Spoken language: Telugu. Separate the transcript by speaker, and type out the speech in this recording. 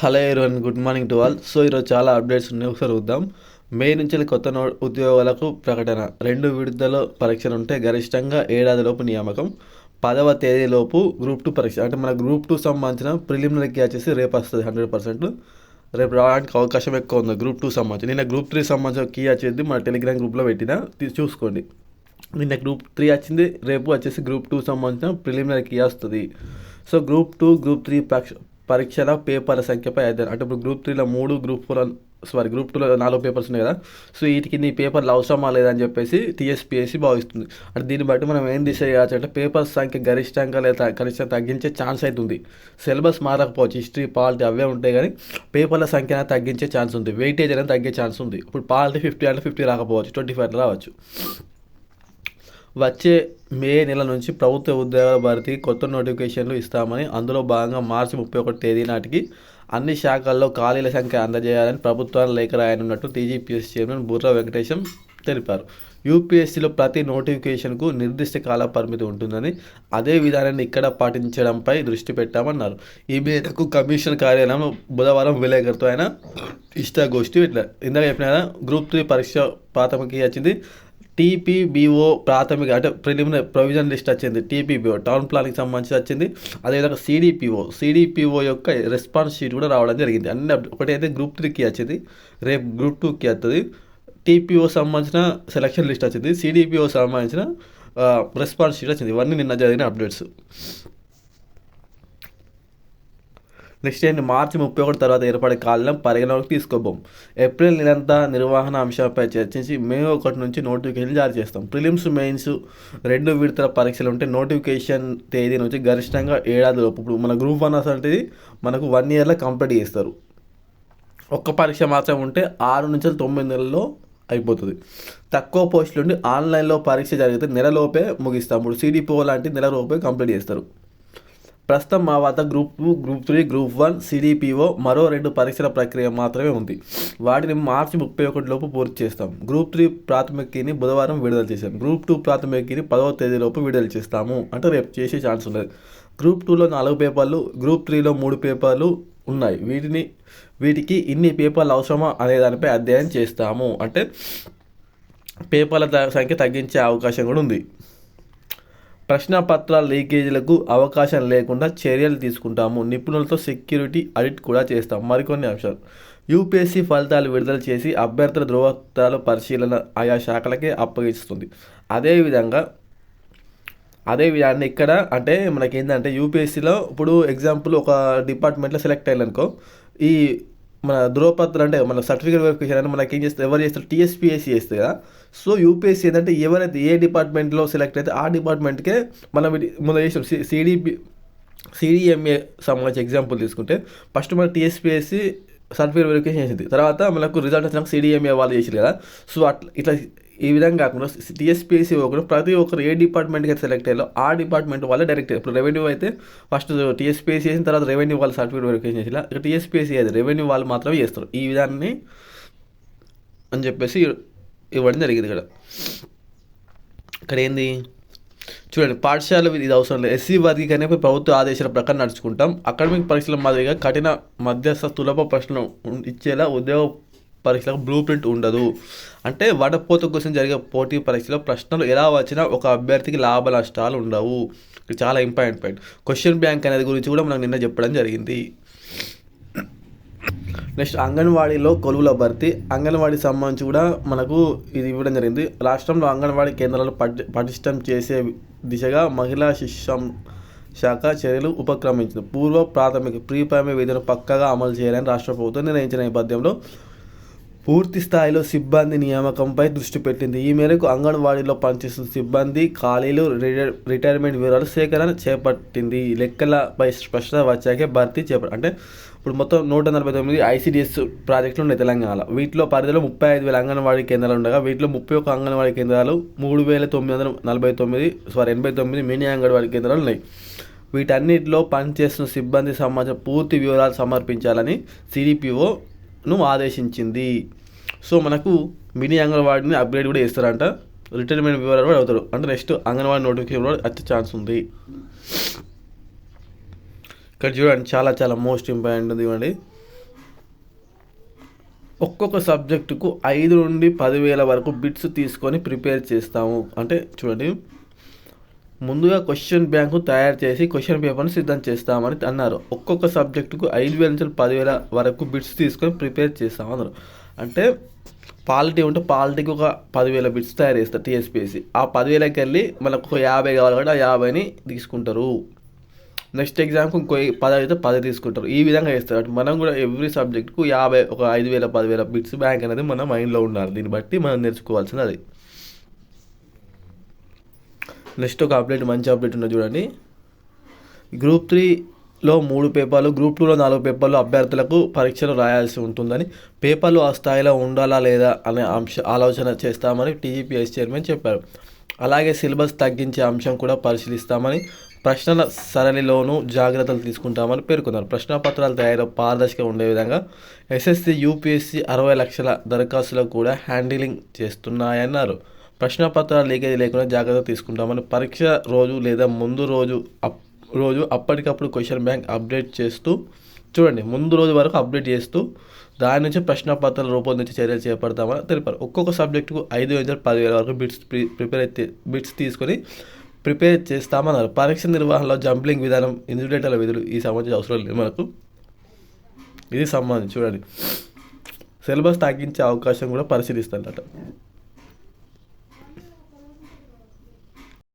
Speaker 1: Hello everyone, good morning to all. So ఈరోజు చాలా అప్డేట్స్ ఉన్నాయి, ఒకసారి చూద్దాం. మే నుంచి కొత్త ఉద్యోగాలకు ప్రకటన. 2 విడతల పరీక్షలు ఉంటే గరిష్టంగా ఏడాదిలోపు నియామకం. 10వ తేదీలోపు గ్రూప్ 2 పరీక్ష. అంటే మన గ్రూప్ 2 సంబంధించిన ప్రిలిమినరీకి వచ్చేసి రేపు వస్తుంది 100%. రేపు రావడానికి అవకాశం ఎక్కువ ఉంది గ్రూప్ 2 సంబంధించి. నిన్న గ్రూప్ 3 సంబంధించిన కీ వచ్చేది మన టెలిగ్రామ్ గ్రూప్లో పెట్టిన, చూసుకోండి. నిన్న గ్రూప్ 3 వచ్చింది, రేపు వచ్చేసి గ్రూప్ 2 సంబంధించిన ప్రిలిమినరీ కీ వస్తుంది. సో గ్రూప్ 2, గ్రూప్ 3 పరీక్షల పేపర్ల సంఖ్యపై అధ్యయనం. అంటే ఇప్పుడు గ్రూప్ 3లో 3, గ్రూప్ 2లో 4 పేపర్స్ ఉన్నాయి కదా. సో వీటికి నీ పేపర్లు అవసరమా లేదని చెప్పేసి టీఎస్పీఎస్సీ భావిస్తుంది. అంటే దీన్ని బట్టి మనం ఏం డిసైడ్ చేయవచ్చు అంటే పేపర్ సంఖ్య గరిష్టంగా లేదా కనిష్టంగా తగ్గించే ఛాన్స్ అవుతుంది. సిలబస్ మారకపోవచ్చు, హిస్టరీ, పాలిటీ అవే ఉంటాయి, కానీ పేపర్ల సంఖ్య తగ్గించే ఛాన్స్ ఉంది. వెయిటేజ్ అనేది తగ్గే ఛాన్స్ ఉంది. ఇప్పుడు పాలిటీ 50 అంటే 50 రాకపోవచ్చు, 25 రావచ్చు. వచ్చే మే నెల నుంచి ప్రభుత్వ ఉద్యోగాల భర్తీకి కొత్త నోటిఫికేషన్లు ఇస్తామని, అందులో భాగంగా మార్చి 31 తేదీ నాటికి అన్ని శాఖల్లో ఖాళీల సంఖ్య అందజేయాలని ప్రభుత్వాన్ని లేఖ రాయనున్నట్టు టీజీపీఎస్సీ చైర్మన్ బుర్రా వెంకటేశం తెలిపారు. యూపీఎస్సీలో ప్రతి నోటిఫికేషన్కు నిర్దిష్ట కాల పరిమితి ఉంటుందని, అదే విధానాన్ని ఇక్కడ పాటించడంపై దృష్టి పెట్టామన్నారు. ఈ మేరకు కమిషన్ కార్యాలయం బుధవారం విలేకరులతో ఆయన ఇష్టాగోష్ఠి ఇందాక చెప్పిన గ్రూప్ 3 పరీక్ష ప్రాథమిక వచ్చింది. టీపీబీఓ ప్రాథమిక అంటే ప్రిలిమినరీ ప్రొవిజన్ లిస్ట్ వచ్చింది. టీపీబీఓ టౌన్ ప్లానింగ్కి సంబంధించి వచ్చింది. అదేవిధంగా సిడిపిఓ యొక్క రెస్పాన్స్ షీట్ కూడా రావడం జరిగింది. అన్ని ఒకటైతే గ్రూప్ 3కి వచ్చింది, రేపు గ్రూప్ 2కి వస్తుంది. టీపీఓ సంబంధించిన సెలక్షన్ లిస్ట్ వచ్చింది, సిడిపిఓ సంబంధించిన రెస్పాన్స్ షీట్ వచ్చింది. ఇవన్నీ నిన్న జరిగిన అప్డేట్స్. నెక్స్ట్ ఏంటి, మార్చి 31 తర్వాత ఏర్పడే ఖాళీలను పరిగణలోకి తీసుకోబోం. ఏప్రిల్ నెలంతా నిర్వహణ అంశాలపై చర్చించి మే 1 నుంచి నోటిఫికేషన్ జారీ చేస్తాం. ప్రిలిమ్స్, మెయిన్స్ 2 విడతల పరీక్షలు ఉంటే నోటిఫికేషన్ తేదీ నుంచి గరిష్టంగా ఏడాదిలోపు. ఇప్పుడు మన గ్రూప్ 1 అంటే మనకు 1 ఇయర్లో కంప్లీట్ చేస్తారు. ఒక్క పరీక్ష మాత్రం ఉంటే 6 నుంచి 9 నెలల్లో అయిపోతుంది. తక్కువ పోస్టులు ఉండి ఆన్లైన్లో పరీక్ష జరిగితే నెలలోపే ముగిస్తాం. ఇప్పుడు సిడిపిఓ లాంటి నెలలోపే కంప్లీట్ చేస్తారు. ప్రస్తుతం మా వద్ద గ్రూప్ 2, గ్రూప్ 3, గ్రూప్ 1, సిడిపిఓ మరో 2 పరీక్షల ప్రక్రియ మాత్రమే ఉంది. వాటిని మార్చి 31 లోపు పూర్తి చేస్తాం. గ్రూప్ 3 ప్రాథమిక కీని బుధవారం విడుదల చేశాం. గ్రూప్ 2 ప్రాథమిక కీని 10వ తేదీలోపు విడుదల చేస్తాము. అంటే రేపు చేసే ఛాన్స్ ఉన్నది. గ్రూప్ 2లో 4 పేపర్లు, గ్రూప్ 3లో 3 పేపర్లు ఉన్నాయి. వీటికి ఇన్ని పేపర్లు అవసరమా అనే దానిపై అధ్యయనం చేస్తాము. అంటే పేపర్ల సంఖ్య తగ్గించే అవకాశం కూడా ఉంది. ప్రశ్నపత్రాల లీకేజీలకు అవకాశం లేకుండా చర్యలు తీసుకుంటాము. నిపుణులతో సెక్యూరిటీ ఆడిట్ కూడా చేస్తాం. మరికొన్ని అంశాలు, యూపీఎస్సీ ఫలితాలు విడుదల చేసి అభ్యర్థుల ధృవపత్రాల పరిశీలన ఆయా శాఖలకే అప్పగిస్తుంది. అదేవిధంగా ఇక్కడ అంటే మనకేంటంటే యూపీఎస్సీలో ఇప్పుడు ఎగ్జాంపుల్ ఒక డిపార్ట్మెంట్లో సెలెక్ట్ అయ్యాలనుకో, ఈ మన ధృవపత్రం అంటే మన సర్టిఫికేట్ వెరిఫికేషన్ అంటే మనకి ఏం చేస్తారు, ఎవరు చేస్తారు, టీఎస్పీఎస్సీ చేస్తుంది కదా. సో యూపీఎస్సీ ఏంటంటే ఎవరైతే ఏ డిపార్ట్మెంట్లో సెలెక్ట్ అయితే ఆ డిపార్ట్మెంట్కే మనం ముందు చేసాం. సిడిఎంఏ సంబంధించి ఎగ్జాంపుల్ తీసుకుంటే ఫస్ట్ మన టీఎస్పీఎస్సీ సర్టిఫికేట్ వెరిఫికేషన్ చేసింది, తర్వాత మనకు రిజల్ట్ వచ్చినాక సిడిఎంఏ వాళ్ళు చేసారు కదా. సో ఇట్లా ఈ విధంగా కాకుండా టీఎస్పీఎస్సీ ఒకరు ప్రతి ఒక్కరు ఏ డిపార్ట్మెంట్కి అయితే సెలెక్ట్ అయ్యారో ఆ డిపార్ట్మెంట్ వాళ్ళే డైరెక్ట్. ఇప్పుడు రెవెన్యూ అయితే ఫస్ట్ టీఎస్పీఎస్సీ చేసిన తర్వాత రెవెన్యూ వాళ్ళు సర్టిఫికేట్ వెరిఫికేషన్ చేసి, ఇక టీఎస్పీఎస్సీ అయితే రెవెన్యూ వాళ్ళు మాత్రమే చేస్తారు. ఈ విధాన్ని అని చెప్పేసి ఇవ్వడం జరిగింది. ఇక్కడ ఏంది చూడండి, పాఠశాల ఇది అవసరం లేదు. ఎస్సీ వర్గీకరణ ప్రభుత్వ ఆదేశాల ప్రకారం నడుచుకుంటాం. అకాడమిక్ పరీక్షల మాదిరిగా కఠిన మధ్యస్థ సులభ ప్రశ్నలు ఇచ్చేలా ఉద్యోగ పరీక్షలకు బ్లూ ప్రింట్ ఉండదు. అంటే వడపోత కోసం జరిగే పోటీ పరీక్షలో ప్రశ్నలు ఎలా వచ్చినా ఒక అభ్యర్థికి లాభ నష్టాలు ఉండవు. ఇది చాలా ఇంపార్టెంట్ పాయింట్. క్వశ్చన్ బ్యాంక్ అనేది గురించి కూడా మనకు నిన్న చెప్పడం జరిగింది. నెక్స్ట్ అంగన్వాడీలో కొలువుల భర్తీ. అంగన్వాడీ సంబంధించి కూడా మనకు ఇది ఇవ్వడం జరిగింది. రాష్ట్రంలో అంగన్వాడీ కేంద్రాలను పటిష్టం చేసే దిశగా మహిళా శిశు శాఖ చర్యలు ఉపక్రమించింది. పూర్వ ప్రాథమిక ప్రీ ప్రైమరీ విధులను పక్కగా అమలు చేయాలని రాష్ట్ర ప్రభుత్వం నిర్ణయించిన నేపథ్యంలో పూర్తి స్థాయిలో సిబ్బంది నియామకంపై దృష్టి పెట్టింది. ఈ మేరకు అంగన్వాడీలో పనిచేస్తున్న సిబ్బంది ఖాళీలు, రిటైర్మెంట్ వివరాలు సేకరణ చేపట్టింది. లెక్కలపై స్పష్టత వచ్చాకే భర్తీ అంటే ఇప్పుడు మొత్తం 149 ఐసీడీఎస్ ప్రాజెక్టులు ఉన్నాయి తెలంగాణలో. వీటిలో పరిధిలో 35,000 అంగన్వాడీ కేంద్రాలు ఉండగా వీటిలో 31 అంగన్వాడీ కేంద్రాలు, 3,989 మినీ అంగన్వాడీ కేంద్రాలు ఉన్నాయి. వీటన్నిటిలో పనిచేస్తున్న సిబ్బంది సంబంధించిన పూర్తి వివరాలు సమర్పించాలని సిడిపిఓను ఆదేశించింది. సో మనకు మినీ అంగన్వాడీని అప్గ్రేడ్ కూడా చేస్తారంట. రిటైర్మెంట్ వివరాలు కూడా అవుతారు. అంటే నెక్స్ట్ అంగన్వాడీ నోటిఫికేషన్ కూడా వచ్చే ఛాన్స్ ఉంది. ఇక్కడ చూడండి చాలా చాలా మోస్ట్ ఇంపార్టెంట్ ఉంది. ఇవ్వండి ఒక్కొక్క సబ్జెక్టుకు 5 నుండి 10,000 వరకు బిట్స్ తీసుకొని ప్రిపేర్ చేస్తాము. అంటే చూడండి, ముందుగా క్వశ్చన్ బ్యాంకు తయారు చేసి క్వశ్చన్ పేపర్ని సిద్ధం చేస్తామని అన్నారు. ఒక్కొక్క సబ్జెక్టుకు 5,000 నుంచి 10,000 వరకు బిట్స్ తీసుకొని ప్రిపేర్ చేస్తాం అన్నారు. అంటే పాలిటీ ఉంటే పాలిటీకి ఒక 10,000 బిట్స్ తయారు చేస్తారు టీఎస్పీఎస్సీ. ఆ 10,000కి వెళ్ళి మనకు ఒక 50 కావాలి కాబట్టి ఆ 50ని తీసుకుంటారు. నెక్స్ట్ ఎగ్జామ్కి ఇంకో 10 అయితే 10 తీసుకుంటారు. ఈ విధంగా చేస్తారు. అంటే మనం కూడా ఎవ్రీ సబ్జెక్టుకు 50, ఒక 5,000, 10,000 బిట్స్ బ్యాంక్ అనేది మన మైండ్లో ఉండాలి. దీన్ని బట్టి మనం నేర్చుకోవాల్సింది అది. నెక్స్ట్ ఒక అప్డేట్, మంచి అప్డేట్ ఉన్నది చూడండి. గ్రూప్ 3లో 3 పేపర్లు, గ్రూప్ 2లో 4 పేపర్లు అభ్యర్థులకు పరీక్షలు రాయాల్సి ఉంటుందని, పేపర్లు ఆ స్థాయిలో ఉండాలా లేదా అనే ఆలోచన చేస్తామని టీజీపీఎస్ చైర్మన్ చెప్పారు. అలాగే సిలబస్ తగ్గించే అంశం కూడా పరిశీలిస్తామని, ప్రశ్నల సరళిలోనూ జాగ్రత్తలు తీసుకుంటామని పేర్కొన్నారు. ప్రశ్నపత్రాలు తయారు పారదర్శకంగా ఉండే విధంగా ఎస్ఎస్సి, యూపీఎస్సీ 60 లక్షల దరఖాస్తులకు కూడా హ్యాండిలింగ్ చేస్తున్నాయన్నారు. ప్రశ్నపత్రాలు లీకేజ్ లేకుండా జాగ్రత్త తీసుకుంటామని, పరీక్ష రోజు లేదా ముందు రోజు అప్పటికప్పుడు క్వశ్చన్ బ్యాంక్ అప్డేట్ చేస్తూ, చూడండి, ముందు రోజు వరకు అప్డేట్ చేస్తూ దాని నుంచి ప్రశ్నపత్రాలు రూపొందించి చర్యలు చేపడతామని తెలిపారు. ఒక్కొక్క సబ్జెక్టుకు 5,000 నుంచి 10,000 వరకు బిట్స్ తీసుకొని ప్రిపేర్ చేస్తామన్నారు. పరీక్ష నిర్వహణలో జంప్లింగ్ విధానం, ఇన్విజిలేటర్ల విధులు ఈ సంబంధించి అవసరం లేదు మనకు. ఇది సంబంధించి చూడండి, సిలబస్ తగ్గించే అవకాశం కూడా పరిశీలిస్తారట.